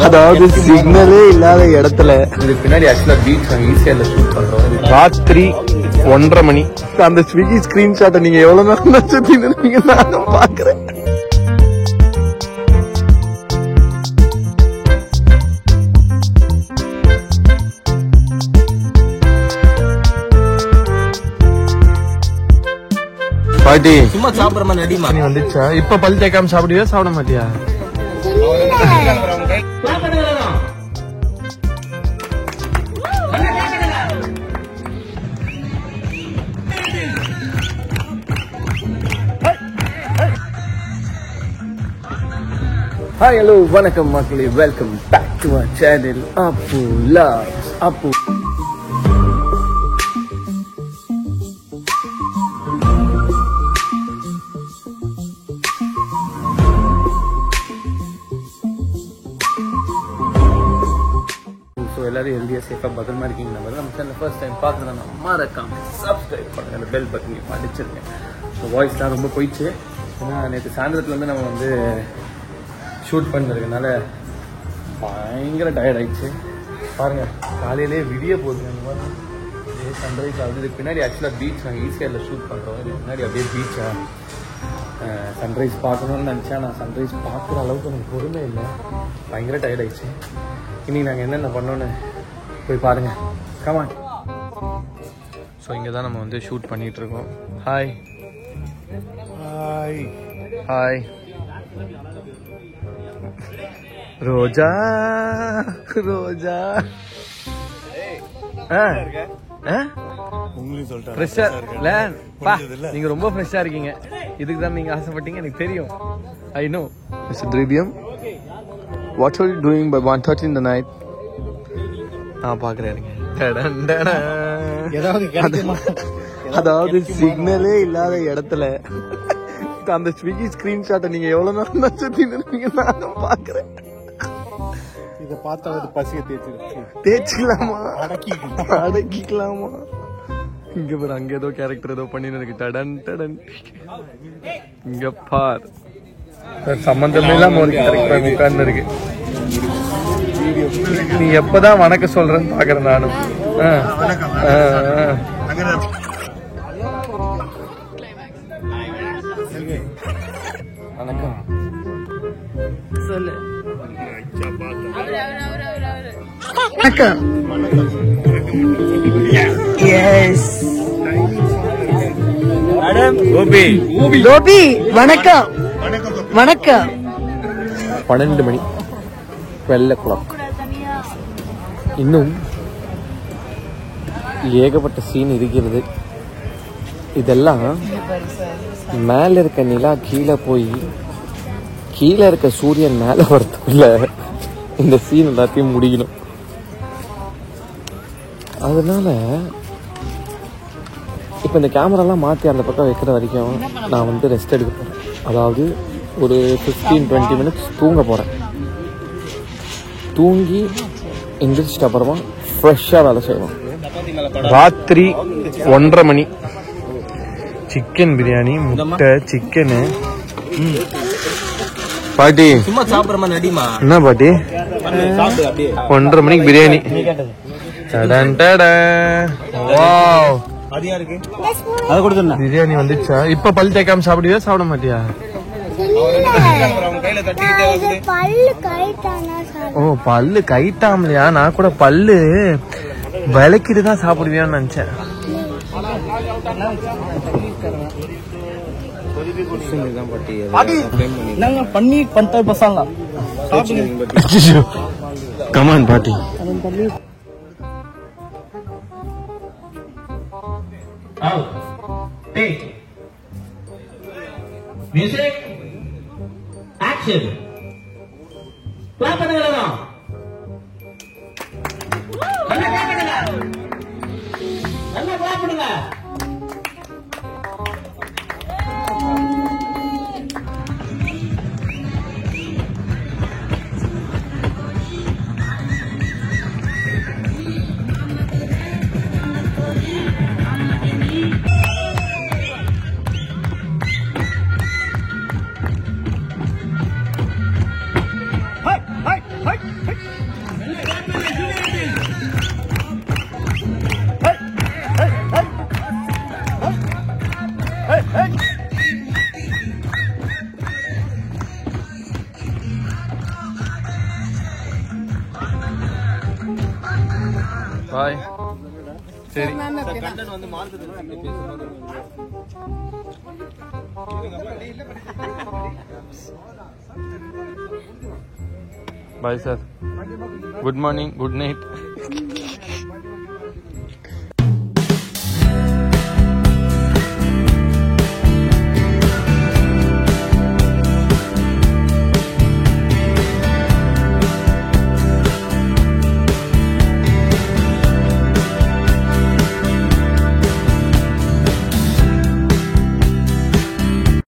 அதாவது சிக்னலே இல்லாத இடத்துல இதுக்கு பின்னாடி ஆக்சுவலா பீச் நாங்க ஈஸியா ஷூட் பண்றோம். ராத்திரி 1:30 மணி. அந்த ஸ்விக்கி ஸ்கிரீன்ஷாட்டை நீங்க எவ்வளவு நேரம் வச்சிருக்கீங்க நான் பாக்குறேன். பாட்டி சும்மா சாப்பிடுற மாதிரி நடிமா நீ வந்துச்சா? இப்ப பல் தேய்க்காம சாப்பிடுவியா சாப்பிட மாட்டியா? ஹாய் ஹலோ வணக்கம் மக்களே, welcome back to our channel Appu loves Appu. எல்லாரும் ஹெல்தியா சேஃபா பத்திரமா இருக்கீங்க. நம்ம சேனல் ஃபர்ஸ்ட் டைம் பார்க்குறேன், மறக்காம சப்ஸ்கிரைப் பண்ணுங்க, அந்த பெல் பட்டன் அடிச்சிருங்க. ஸோ வாய்ஸ்லாம் ரொம்ப போயிடுச்சு. ஏன்னா நேற்று சாயந்தரத்துலேருந்து நம்ம வந்து ஷூட் பண்ணிருக்கனால பயங்கர டயர்ட் ஆயிடுச்சு. பாருங்கள் காலையிலே விடிய போகுது. அந்த மாதிரி சன்ரைஸ் ஆகுது. இதுக்கு பின்னாடி ஆக்சுவலாக பீச் நாங்கள் ஈஸியாக ஷூட் பண்ணுறோம். இதுக்கு முன்னாடி அப்படியே பீச்சா சன்ரைஸ் பார்க்கணும்னு நினச்சா நான் சன்ரைஸ் பார்க்குற அளவுக்கு எனக்கு பொறுமை இல்லை. பயங்கர டயர்ட் ஆயிடுச்சு. இன்னைக்கு நாங்கள் என்னென்ன பண்ணோன்னு போய் பாருங்க. கமான். ஸோ இங்கே தான் நம்ம வந்து ஷூட் பண்ணிட்டு இருக்கோம். ஹாய் ஹாய் ஹாய் ரோஜா ரோஜா. நீங்க ரொம்ப ஃப்ரெஷ்ஷா இருக்கீங்க. இதுக்கு தான் நீங்க ஆசைப்பட்டீங்க, எனக்கு தெரியும். I know. மிஸ்டர் திரவியம், what are you doing by 1:30 in the night? நான் பாக்குறேன். அதாவது சிக்னலே இல்லாத இடத்துல அந்த ஸ்விக்கி ஸ்கிரீன்ஷாட்டை நீங்க எவ்வளவு நேரம் வச்சிருக்கீங்க நான் பாக்குறேன். இதை பார்த்தா பசிய தேய்ச்சிக்கலாமா அடக்கிக்கலாமா? இங்க பாரு, அங்க ஏதோ கேரக்டர் ஏதோ பண்ணின்னு இருக்கு. டடன் டடன். இங்க பார், சம்பந்தமே இல்லாம ஒரு கேரக்டர் உட்கார்ந்து இருக்கு. நீ எப்பதான் வணக்கம் சொல்றேன்னு பாக்குறேன் நானும். வணக்கம் சொல்லு. வணக்கம். எஸ் கோபி கோபி வணக்கம் வணக்கம். 12 மணி 12 o'clock. இன்னும் ஏகப்பட்ட சீன் இருக்கிறது. இதெல்லாம் மேல இருக்க நிலா கீழே போய் கீழே இருக்க சூரியன் மேல வரதுக்குள்ள இந்த சீன் எல்லாத்தையும் முடிக்கணும். அதனால இப்ப இந்த கேமராலாம் மாத்தி அந்த பக்கம் வைக்கிற வரைக்கும் நான் வந்து ரெஸ்ட் எடுக்க போறேன். அதாவது ஒரு 15-20 மினிட்ஸ் தூங்க போறேன். தூங்கி எந்திரிச்சிட்ட அப்புறமா ஃப்ரெஷ்ஷா வேலை செய்வோம். ராத்திரி 1:30 மணி. சிக்கன் பிரியாணி, முட்டை, சிக்கனு. பாட்டி சும்மா சாப்பிடுற மாதிரி நடிமா. என்ன பாட்டி 1:30 மணிக்கு பிரியாணி? பிரியாணி வந்துச்சா? இப்ப பல் தேய்க்காம சாப்பிடுவியா சாப்பிட மாட்டியா? ஓ, பல்லு கைட்டாமலையா? நான் கூட பல்லு விளக்கிட்டு தான் சாப்பிடுவியான்னு நினைச்சேன். கமான் பாட்டி. Music, action. Clap பண்ணுங்க. நல்லா clap பண்ணுங்க. நல்லா clap பண்ணுங்க. Hey! பாய். சரி bye sir. Good morning, good night.